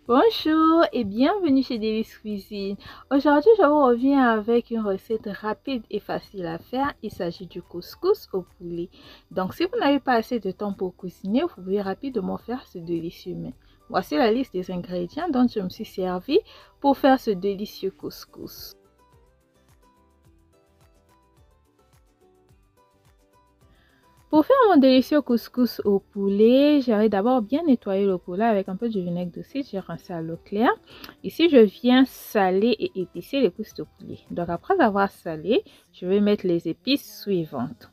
Bonjour et bienvenue chez Délice Cuisine. Aujourd'hui, je vous reviens avec une recette rapide et facile à faire. Il s'agit du couscous au poulet. Donc, si vous n'avez pas assez de temps pour cuisiner, vous pouvez rapidement faire ce délicieux mets. Voici la liste des ingrédients dont je me suis servi pour faire ce délicieux couscous. Pour faire mon délicieux couscous au poulet, j'aurais d'abord bien nettoyé le poulet avec un peu de vinaigre de cidre. J'ai rincé à l'eau claire. Ici, je viens saler et épicer les cuisses de poulet. Donc, après avoir salé, je vais mettre les épices suivantes.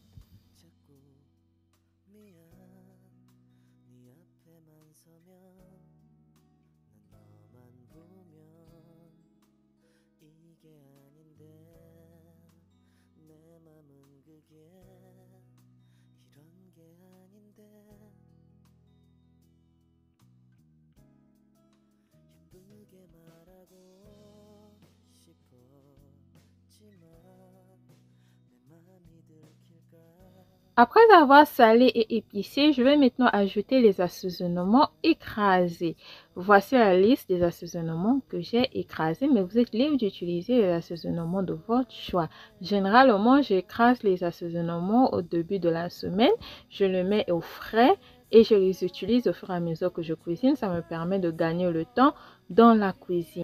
Après avoir salé et épicé, je vais maintenant ajouter les assaisonnements écrasés. Voici la liste des assaisonnements que j'ai écrasés, mais vous êtes libre d'utiliser les assaisonnements de votre choix. Généralement, j'écrase les assaisonnements au début de la semaine. Je le mets au frais et je les utilise au fur et à mesure que je cuisine. Ça me permet de gagner le temps dans la cuisine.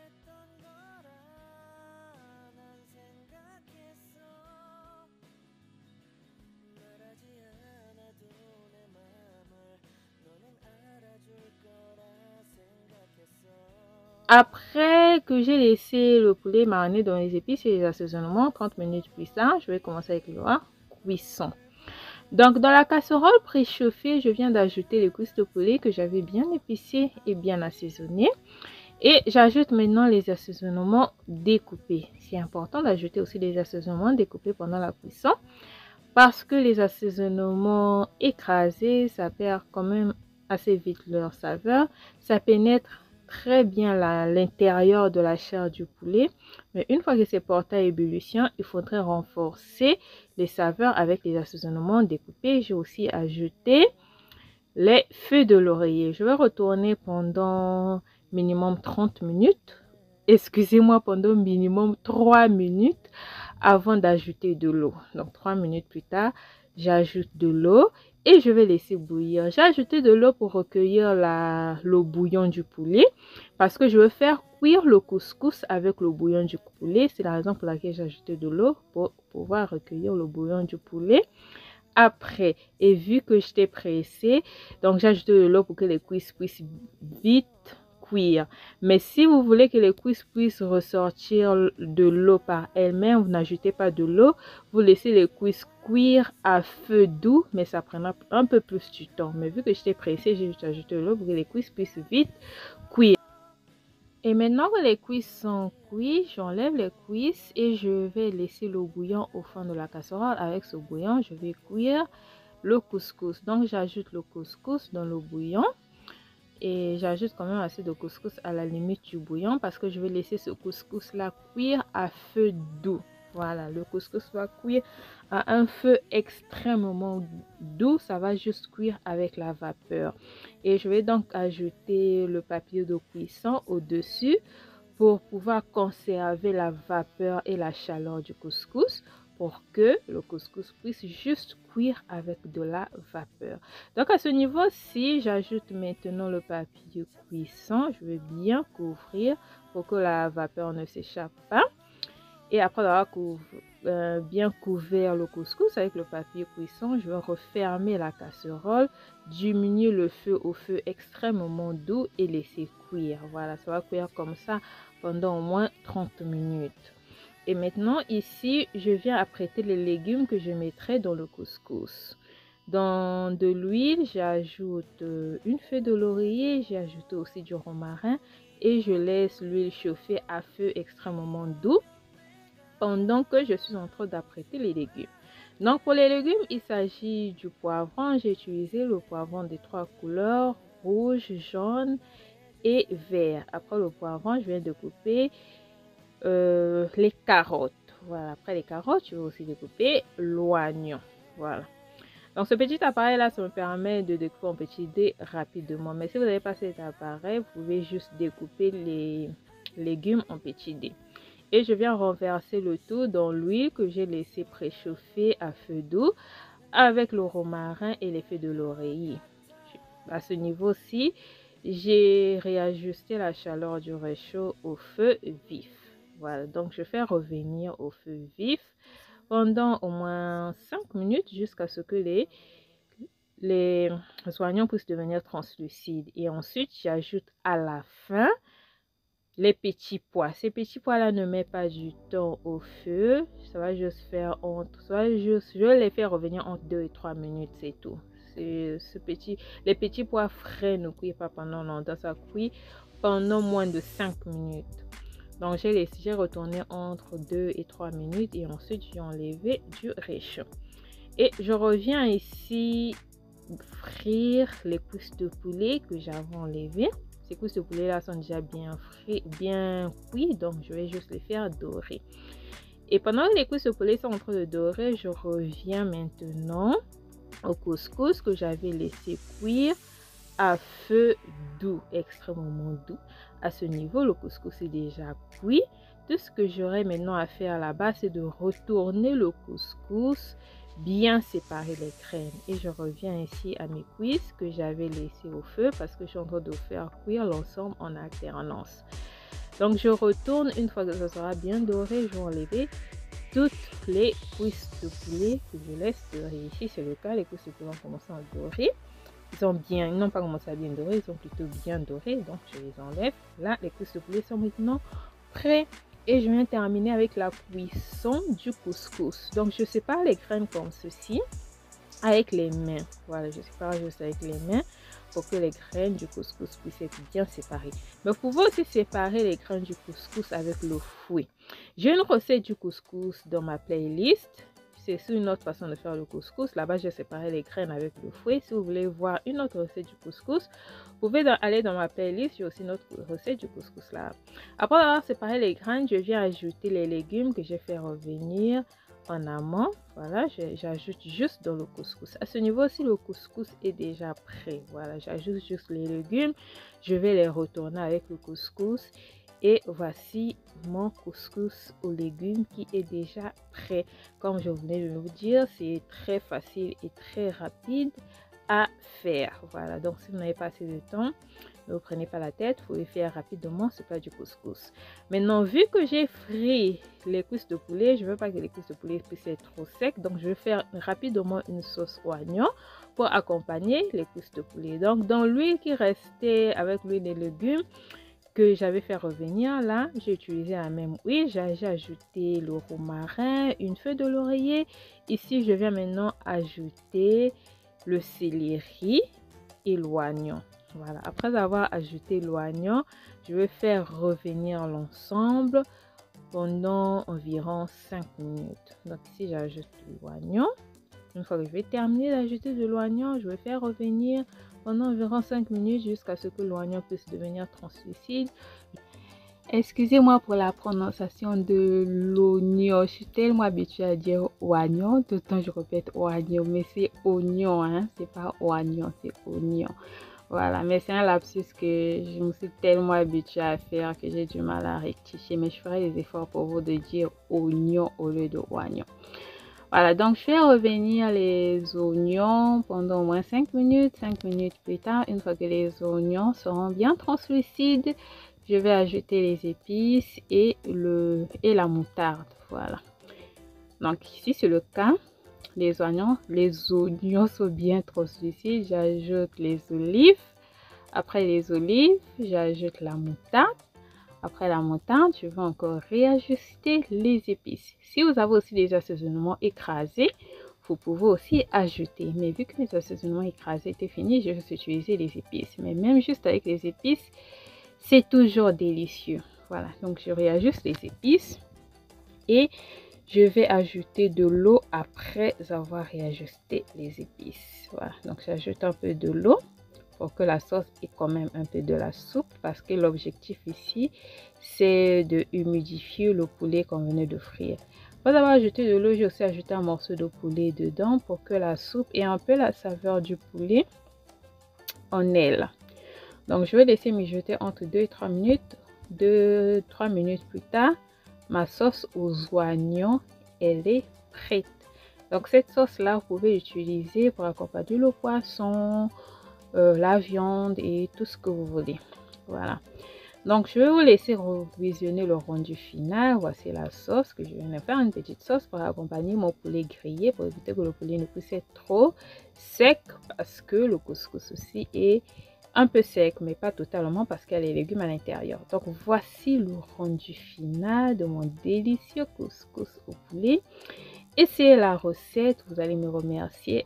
Après que j'ai laissé le poulet mariner dans les épices et les assaisonnements, 30 minutes plus tard, je vais commencer avec le cuisson. Donc, dans la casserole préchauffée, je viens d'ajouter les cuisses de poulet que j'avais bien épicées et bien assaisonnées. Et j'ajoute maintenant les assaisonnements découpés. C'est important d'ajouter aussi les assaisonnements découpés pendant la cuisson parce que les assaisonnements écrasés, ça perd quand même assez vite leur saveur. Ça pénètre très bien l'intérieur de la chair du poulet. Mais une fois que c'est porté à ébullition, il faudrait renforcer les saveurs avec les assaisonnements découpés. J'ai aussi ajouté les feuilles de laurier. Je vais retourner pendant minimum 30 minutes. Excusez-moi, pendant minimum 3 minutes avant d'ajouter de l'eau. Donc 3 minutes plus tard, j'ajoute de l'eau et je vais laisser bouillir. J'ai ajouté de l'eau pour recueillir le bouillon du poulet parce que je veux faire cuire le couscous avec le bouillon du poulet. C'est la raison pour laquelle j'ai ajouté de l'eau pour pouvoir recueillir le bouillon du poulet. Après, et vu que j'étais pressée, donc j'ai ajouté de l'eau pour que les cuisses puissent vite cuire. Mais si vous voulez que les cuisses puissent ressortir de l'eau par elles-mêmes, vous n'ajoutez pas de l'eau, vous laissez les cuisses cuire à feu doux, mais ça prendra un peu plus du temps. Mais vu que j'étais pressée, j'ai juste ajouté de l'eau pour que les cuisses puissent vite cuire. Et maintenant que les cuisses sont cuites, j'enlève les cuisses et je vais laisser le bouillon au fond de la casserole. Avec ce bouillon, je vais cuire le couscous. Donc, j'ajoute le couscous dans le bouillon. Et j'ajoute quand même assez de couscous à la limite du bouillon parce que je vais laisser ce couscous-là cuire à feu doux. Voilà, le couscous va cuire à un feu extrêmement doux. Ça va juste cuire avec la vapeur. Et je vais donc ajouter le papier de cuisson au-dessus pour pouvoir conserver la vapeur et la chaleur du couscous pour que le couscous puisse juste cuire avec de la vapeur. Donc à ce niveau-ci, j'ajoute maintenant le papier cuisson. Je vais bien couvrir pour que la vapeur ne s'échappe pas. Et après avoir bien couvert le couscous avec le papier cuisson, je vais refermer la casserole, diminuer le feu au feu extrêmement doux et laisser cuire. Voilà, ça va cuire comme ça pendant au moins 30 minutes. Et maintenant, ici, je viens apprêter les légumes que je mettrai dans le couscous. Dans de l'huile, j'ajoute une feuille de laurier, j'ai ajouté aussi du romarin et je laisse l'huile chauffer à feu extrêmement doux pendant que je suis en train d'apprêter les légumes. Donc pour les légumes, il s'agit du poivron. J'ai utilisé le poivron des 3 couleurs, rouge, jaune et vert. Après le poivron, je viens de couper les carottes. Voilà, après les carottes, je vais aussi découper l'oignon. Voilà. Donc ce petit appareil là, ça me permet de découper en petits dés rapidement. Mais si vous n'avez pas cet appareil, vous pouvez juste découper les légumes en petits dés. Et je viens renverser le tout dans l'huile que j'ai laissé préchauffer à feu doux avec le romarin et les feuilles de l'oreiller. À ce niveau-ci, j'ai réajusté la chaleur du réchaud au feu vif. Voilà, donc je fais revenir au feu vif pendant au moins 5 minutes jusqu'à ce que les oignons puissent devenir translucides. Et ensuite, j'ajoute à la fin les petits pois. Ces petits pois-là ne mettent pas du temps au feu. Ça va juste faire je les fais revenir entre 2 et 3 minutes, c'est tout. Les petits pois frais ne cuisent pas pendant longtemps, ça cuit pendant moins de 5 minutes. Donc j'ai retourné entre 2 et 3 minutes et ensuite j'ai enlevé du réchaud. Et je reviens ici frire les cuisses de poulet que j'avais enlevées. Ces cuisses de poulet là sont déjà bien cuits, donc je vais juste les faire dorer. Et pendant que les cuisses de poulet sont en train de dorer, je reviens maintenant au couscous que j'avais laissé cuire à feu doux, extrêmement doux. À ce niveau, le couscous est déjà cuit. Tout ce que j'aurai maintenant à faire là-bas, c'est de retourner le couscous, bien séparer les graines. Et je reviens ici à mes cuisses que j'avais laissées au feu parce que je suis en train de faire cuire l'ensemble en alternance. Donc je retourne une fois que ça sera bien doré, je vais enlever toutes les cuisses de poulet que je laisse dorer. Ici c'est le cas, les cuisses de poulet ont commencé à dorer. Ils n'ont pas commencé à bien dorer, ils ont plutôt bien doré, donc je les enlève. Là, les cuisses de poulet sont maintenant prêts. Et je viens terminer avec la cuisson du couscous. Donc je sépare les graines comme ceci avec les mains. Voilà, je sépare juste avec les mains pour que les graines du couscous puissent être bien séparées. Mais vous pouvez aussi séparer les graines du couscous avec le fouet. J'ai une recette du couscous dans ma playlist. C'est une autre façon de faire le couscous. Là-bas, j'ai séparé les graines avec le fouet. Si vous voulez voir une autre recette du couscous, vous pouvez aller dans ma playlist. J'ai aussi une autre recette du couscous là. Après avoir séparé les graines, je viens ajouter les légumes que j'ai fait revenir en amont. Voilà, j'ajoute juste dans le couscous. À ce niveau, si le couscous est déjà prêt, voilà, j'ajoute juste les légumes. Je vais les retourner avec le couscous. Et voici mon couscous aux légumes qui est déjà prêt. Comme je venais de vous dire, c'est très facile et très rapide à faire. Voilà, donc si vous n'avez pas assez de temps, ne vous prenez pas la tête, vous pouvez faire rapidement ce plat du couscous. Maintenant, vu que j'ai frit les cuisses de poulet, je ne veux pas que les cuisses de poulet puissent être trop secs. Donc, je vais faire rapidement une sauce oignon pour accompagner les cuisses de poulet. Donc, dans l'huile qui restait avec l'huile des légumes, que j'avais fait revenir là, j'ai utilisé la même huile, j'ai ajouté le romarin, une feuille de l'oreiller. Ici, je viens maintenant ajouter le céleri et l'oignon. Voilà, après avoir ajouté l'oignon, je vais faire revenir l'ensemble pendant environ 5 minutes. Donc ici, j'ajoute l'oignon. Une fois que je vais terminer d'ajouter de l'oignon, je vais faire revenir pendant environ 5 minutes jusqu'à ce que l'oignon puisse devenir translucide. Excusez-moi pour la prononciation de l'oignon. Je suis tellement habituée à dire oignon, tout le temps je répète oignon, mais c'est oignon, hein? C'est pas oignon, c'est oignon. Voilà, mais c'est un lapsus que je me suis tellement habituée à faire que j'ai du mal à rectifier. Mais je ferai des efforts pour vous de dire oignon au lieu de oignon. Voilà, donc je fais revenir les oignons pendant au moins 5 minutes. 5 minutes plus tard, une fois que les oignons seront bien translucides, je vais ajouter les épices et la moutarde. Voilà. Donc ici, c'est le cas. Les oignons sont bien translucides. J'ajoute les olives. Après les olives, j'ajoute la moutarde. Après la moutarde, je vais encore réajuster les épices. Si vous avez aussi des assaisonnements écrasés, vous pouvez aussi ajouter. Mais vu que mes assaisonnements écrasés étaient finis, je vais utiliser les épices. Mais même juste avec les épices, c'est toujours délicieux. Voilà, donc je réajuste les épices et je vais ajouter de l'eau après avoir réajusté les épices. Voilà, donc j'ajoute un peu de l'eau pour que la sauce ait quand même un peu de la soupe, parce que l'objectif ici, c'est de humidifier le poulet qu'on venait de frire. Après avoir ajouté de l'eau, j'ai aussi ajouté un morceau de poulet dedans pour que la soupe ait un peu la saveur du poulet en elle. Donc, je vais laisser mijoter entre 2 et 3 minutes. 2-3 minutes plus tard, ma sauce aux oignons, elle est prête. Donc, cette sauce-là, vous pouvez l'utiliser pour accompagner le poisson, la viande et tout ce que vous voulez. Voilà. Donc, je vais vous laisser visionner le rendu final. Voici la sauce que je viens de faire, une petite sauce pour accompagner mon poulet grillé, pour éviter que le poulet ne puisse être trop sec, parce que le couscous aussi est un peu sec, mais pas totalement parce qu'il y a les légumes à l'intérieur. Donc, voici le rendu final de mon délicieux couscous au poulet. Essayez la recette, vous allez me remercier.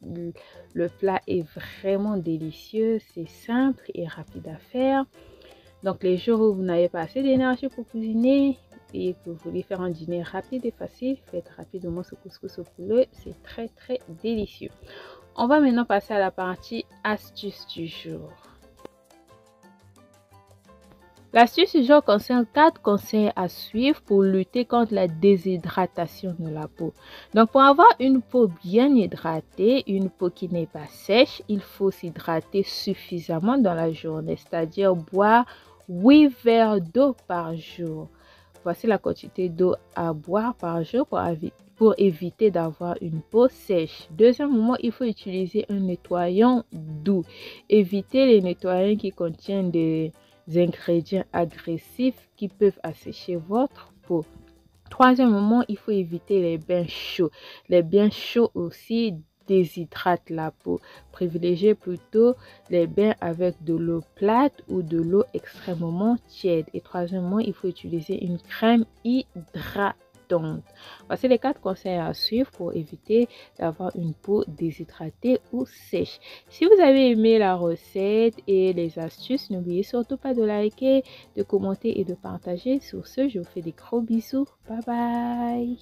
Le plat est vraiment délicieux, c'est simple et rapide à faire. Donc, les jours où vous n'avez pas assez d'énergie pour cuisiner et que vous voulez faire un dîner rapide et facile, faites rapidement ce couscous au poulet. C'est très, très délicieux. On va maintenant passer à la partie astuce du jour. L'astuce du jour concerne 4 conseils à suivre pour lutter contre la déshydratation de la peau. Donc, pour avoir une peau bien hydratée, une peau qui n'est pas sèche, il faut s'hydrater suffisamment dans la journée, c'est-à-dire boire 8 verres d'eau par jour. Voici la quantité d'eau à boire par jour pour éviter d'avoir une peau sèche. Deuxièmement, il faut utiliser un nettoyant doux. Évitez les nettoyants qui contiennent des ingrédients agressifs qui peuvent assécher votre peau. Troisièmement, il faut éviter les bains chauds. Les bains chauds aussi déshydratent la peau. Privilégiez plutôt les bains avec de l'eau plate ou de l'eau extrêmement tiède. Et troisièmement, il faut utiliser une crème hydratante. Voici les 4 conseils à suivre pour éviter d'avoir une peau déshydratée ou sèche. Si vous avez aimé la recette et les astuces, n'oubliez surtout pas de liker, de commenter et de partager. Sur ce, je vous fais des gros bisous. Bye bye.